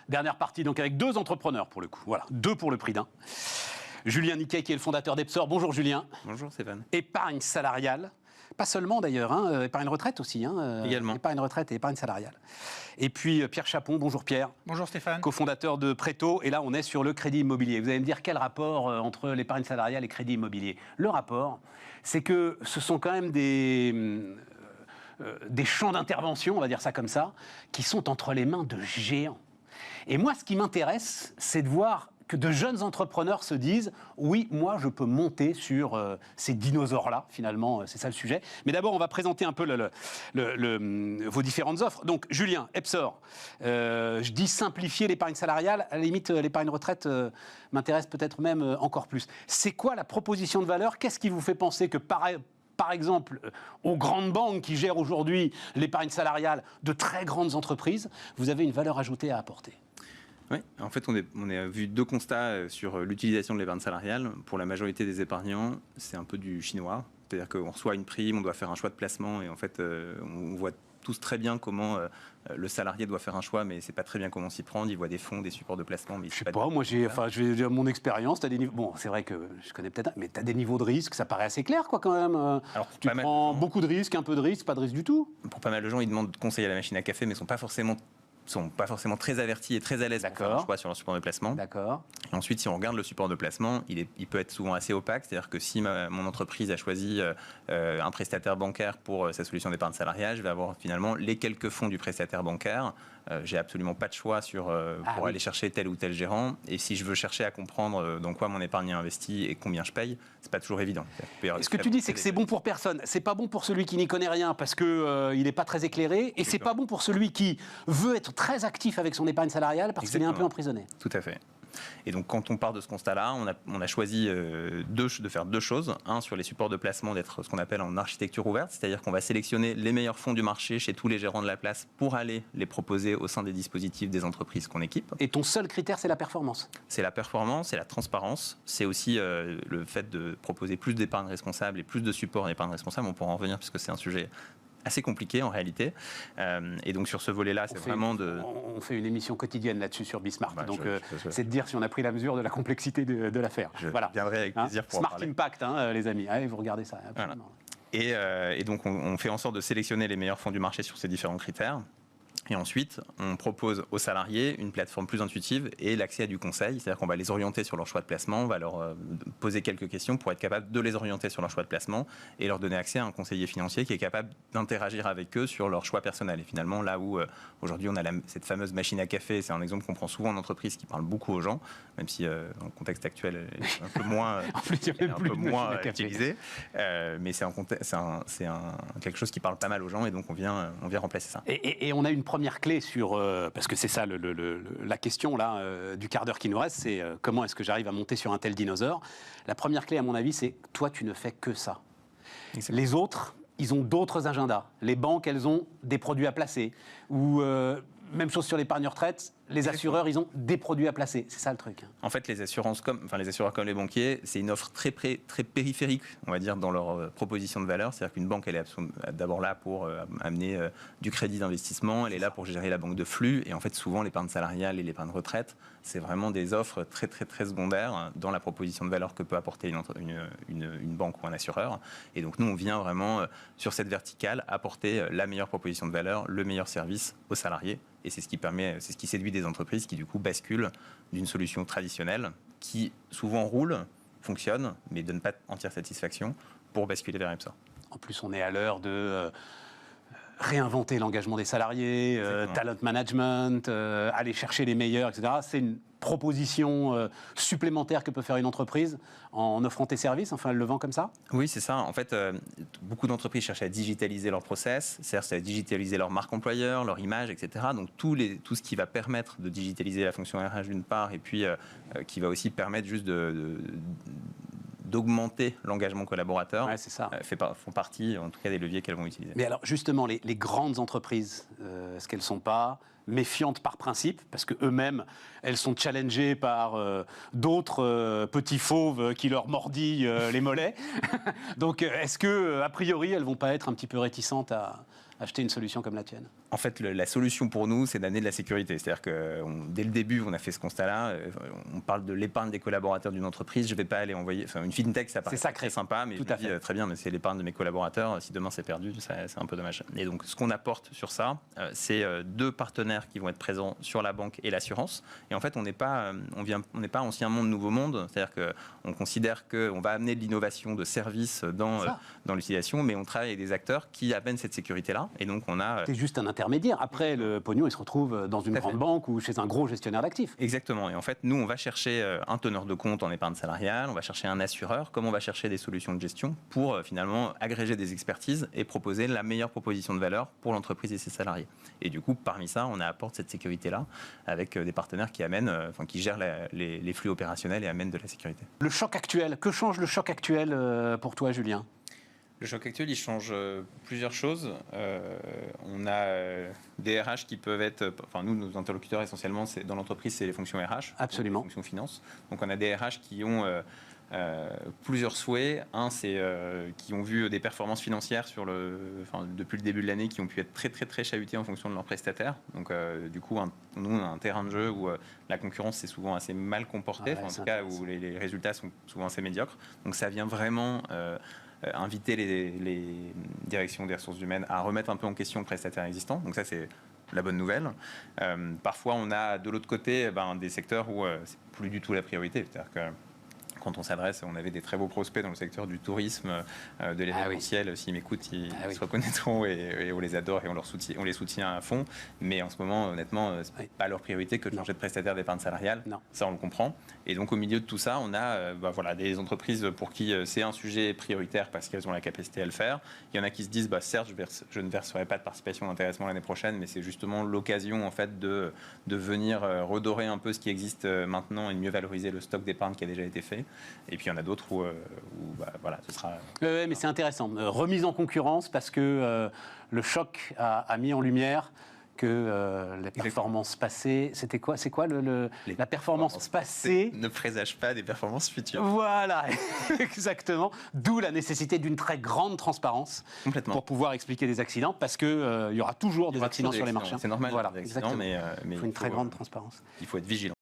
Dernière partie, donc avec 2 entrepreneurs pour le coup. Voilà, 2 pour le prix d'un. Julien Niquet, qui est le fondateur d'Epsor. Bonjour Julien. Bonjour Stéphane. Épargne salariale. Pas seulement d'ailleurs, épargne retraite aussi. Également. Épargne retraite et épargne salariale. Et puis Pierre Chapon, bonjour Pierre. Bonjour Stéphane. Cofondateur de Préto. Et là, on est sur le crédit immobilier. Vous allez me dire quel rapport entre l'épargne salariale et crédit immobilier. Le rapport, c'est que ce sont quand même des champs d'intervention, on va dire ça comme ça, qui sont entre les mains de géants. Et moi, ce qui m'intéresse, c'est de voir que de jeunes entrepreneurs se disent « Oui, moi, je peux monter sur ces dinosaures-là, finalement, c'est ça le sujet. » Mais d'abord, on va présenter un peu vos différentes offres. Donc, Julien, Epsor, je dis simplifier l'épargne salariale. À la limite, l'épargne retraite m'intéresse peut-être même encore plus. C'est quoi la proposition de valeur? Qu'est-ce qui vous fait penser que par exemple, aux grandes banques qui gèrent aujourd'hui l'épargne salariale de très grandes entreprises, vous avez une valeur ajoutée à apporter? Oui, en fait, on a vu 2 constats sur l'utilisation de l'épargne salariale. Pour la majorité des épargnants, c'est un peu du chinois. C'est-à-dire qu'on reçoit une prime, on doit faire un choix de placement et en fait, on voit tous très bien comment le salarié doit faire un choix, mais c'est pas très bien comment s'y prendre. Il voit des fonds, des supports de placement, mais je sais pas. Moi, je vais dire mon expérience. T'as des niveaux. Bon, c'est vrai que je connais peut-être, mais t'as des niveaux de risque. Ça paraît assez clair, quoi, quand même. Alors, tu prends beaucoup de risques, un peu de risque, pas de risque du tout. Pour pas mal de gens, ils demandent conseil à la machine à café, mais sont pas forcément très avertis et très à l'aise pour faire un choix sur leur support de placement. D'accord. Et ensuite, si on regarde le support de placement, il peut être souvent assez opaque. C'est-à-dire que si mon entreprise a choisi un prestataire bancaire pour sa solution d'épargne salariale, je vais avoir finalement les quelques fonds du prestataire bancaire. J'ai absolument pas de choix pour aller chercher tel ou tel gérant. Et si je veux chercher à comprendre dans quoi mon épargne est investie et combien je paye, c'est pas toujours évident. Ce que tu dis, c'est que c'est bon pour personne. C'est pas bon pour celui qui n'y connaît rien parce que il n'est pas très éclairé. Et c'est pas bon pour celui qui veut être très actif avec son épargne salariale parce qu'il est un peu emprisonné. Tout à fait. Et donc, quand on part de ce constat-là, on a choisi de faire 2 choses. Un, sur les supports de placement, d'être ce qu'on appelle en architecture ouverte, c'est-à-dire qu'on va sélectionner les meilleurs fonds du marché chez tous les gérants de la place pour aller les proposer au sein des dispositifs des entreprises qu'on équipe. Et ton seul critère, c'est la performance? C'est la performance, c'est la transparence, c'est aussi le fait de proposer plus d'épargne responsable et plus de support d'épargne responsable. On pourra en revenir puisque c'est un sujet assez compliqué en réalité. Et donc sur ce volet-là, c'est vraiment de... On fait une émission quotidienne là-dessus sur Bismart. Donc c'est de dire si on a pris la mesure de la complexité de l'affaire. Je viendrai avec plaisir pour Smart en parler. Impact, les amis. Allez, vous regardez ça. Absolument. Voilà. Et donc on fait en sorte de sélectionner les meilleurs fonds du marché sur ces différents critères. Et ensuite, on propose aux salariés une plateforme plus intuitive et l'accès à du conseil. C'est-à-dire qu'on va les orienter sur leur choix de placement, on va leur poser quelques questions pour être capable de les orienter sur leur choix de placement et leur donner accès à un conseiller financier qui est capable d'interagir avec eux sur leur choix personnel. Et finalement, là où aujourd'hui on a cette fameuse machine à café, c'est un exemple qu'on prend souvent en entreprise qui parle beaucoup aux gens, même si dans le contexte actuel, elle est un peu moins, utilisée. Mais c'est quelque chose qui parle pas mal aux gens et donc on vient remplacer ça. Et on a une première clé sur... parce que c'est ça la question là, du quart d'heure qui nous reste, c'est comment est-ce que j'arrive à monter sur un tel dinosaure. La première clé, à mon avis, c'est toi, tu ne fais que ça. Exactement. Les autres, ils ont d'autres agendas. Les banques, elles ont des produits à placer. Ou même chose sur l'épargne retraite, les assureurs, ils ont des produits à placer. C'est ça le truc. En fait, les assureurs comme les banquiers, c'est une offre très périphérique, on va dire, dans leur proposition de valeur. C'est-à-dire qu'une banque, elle est d'abord là pour amener du crédit d'investissement, elle est là pour gérer la banque de flux. Et en fait, souvent, l'épargne salariale et l'épargne retraite, c'est vraiment des offres très secondaires dans la proposition de valeur que peut apporter une banque ou un assureur. Et donc, nous, on vient vraiment, sur cette verticale, apporter la meilleure proposition de valeur, le meilleur service aux salariés. Et c'est ce qui séduit des entreprises qui, du coup, basculent d'une solution traditionnelle qui, souvent, roule, fonctionne, mais ne donne pas entière satisfaction pour basculer vers Epsor. En plus, on est à l'heure de réinventer l'engagement des salariés, talent management, aller chercher les meilleurs, etc. C'est une proposition supplémentaire que peut faire une entreprise en offrant tes services, enfin elle le vend comme ça? Oui, c'est ça. En fait, beaucoup d'entreprises cherchent à digitaliser leur process, c'est-à-dire à digitaliser leur marque employeur, leur image, etc. Donc tout ce qui va permettre de digitaliser la fonction RH d'une part, et puis qui va aussi permettre juste d'augmenter l'engagement collaborateur, font partie, en tout cas, des leviers qu'elles vont utiliser. Mais alors, justement, les grandes entreprises, est-ce qu'elles ne sont pas méfiantes par principe, parce qu'eux-mêmes, elles sont challengées par d'autres petits fauves qui leur mordillent les mollets. Donc, est-ce que, a priori, elles ne vont pas être un petit peu réticentes à acheter une solution comme la tienne? En fait, la solution pour nous, c'est d'amener de la sécurité. C'est-à-dire que dès le début, on a fait ce constat-là. On parle de l'épargne des collaborateurs d'une entreprise. Je ne vais pas aller envoyer... Enfin, une fintech, ça paraît très sympa, mais tout je me dis très bien, mais c'est l'épargne de mes collaborateurs. Si demain c'est perdu, c'est un peu dommage. Et donc, ce qu'on apporte sur ça, c'est 2 partenaires qui vont être présents sur la banque et l'assurance. Et en fait, on n'est pas ancien monde, nouveau monde. C'est-à-dire qu'on considère qu'on va amener de l'innovation de services dans l'utilisation, mais on travaille avec des acteurs qui amènent cette sécurité-là. Et donc, on a... C'est juste un intermédiaire. Après, le pognon, il se retrouve dans une grande banque ou chez un gros gestionnaire d'actifs. Exactement. Et en fait, nous, on va chercher un teneur de compte en épargne salariale, on va chercher un assureur, comme on va chercher des solutions de gestion pour finalement agréger des expertises et proposer la meilleure proposition de valeur pour l'entreprise et ses salariés. Et du coup, parmi ça, on apporte cette sécurité-là avec des partenaires qui amènent, qui gèrent les flux opérationnels et amènent de la sécurité. Le choc actuel, que change le choc actuel pour toi, Julien ? Le choc actuel, il change plusieurs choses. On a des RH qui peuvent être... Enfin, nous, nos interlocuteurs, essentiellement, dans l'entreprise, c'est les fonctions RH. Absolument. Les fonctions finance. Donc, on a des RH qui ont plusieurs souhaits. Un, c'est qui ont vu des performances financières depuis le début de l'année qui ont pu être très, très, très chahutées en fonction de leurs prestataires. Donc, du coup, nous, on a un terrain de jeu où la concurrence s'est souvent assez mal comportée. En tout cas, où les résultats sont souvent assez médiocres. Donc, ça vient vraiment... inviter les directions des ressources humaines à remettre un peu en question le prestataire existant. Donc ça, c'est la bonne nouvelle. Parfois, on a de l'autre côté des secteurs où c'est plus du tout la priorité. C'est-à-dire que quand on s'adresse, on avait des très beaux prospects dans le secteur du tourisme, de l'événementiel. S'ils m'écoutent, ils se reconnaîtront et on les adore et on les soutient à fond. Mais en ce moment, honnêtement, c'est pas leur priorité que de changer de prestataire d'épargne salariale. Non. Ça, on le comprend. Et donc, au milieu de tout ça, on a des entreprises pour qui c'est un sujet prioritaire parce qu'elles ont la capacité à le faire. Il y en a qui se disent, certes, je ne verserai pas de participation d'intéressement l'année prochaine, mais c'est justement l'occasion en fait de venir redorer un peu ce qui existe maintenant et de mieux valoriser le stock d'épargne qui a déjà été fait. Et puis il y en a d'autres où ce sera... mais c'est intéressant. Remise en concurrence parce que le choc a mis en lumière que les performances passées... C'était quoi ? C'est quoi la performance passée ne présage pas des performances futures. Voilà, exactement. D'où la nécessité d'une très grande transparence pour pouvoir expliquer des accidents, parce qu'il y aura toujours des accidents sur les marchés. C'est normal, voilà, exactement, mais il faut une très grande transparence. Il faut être vigilant.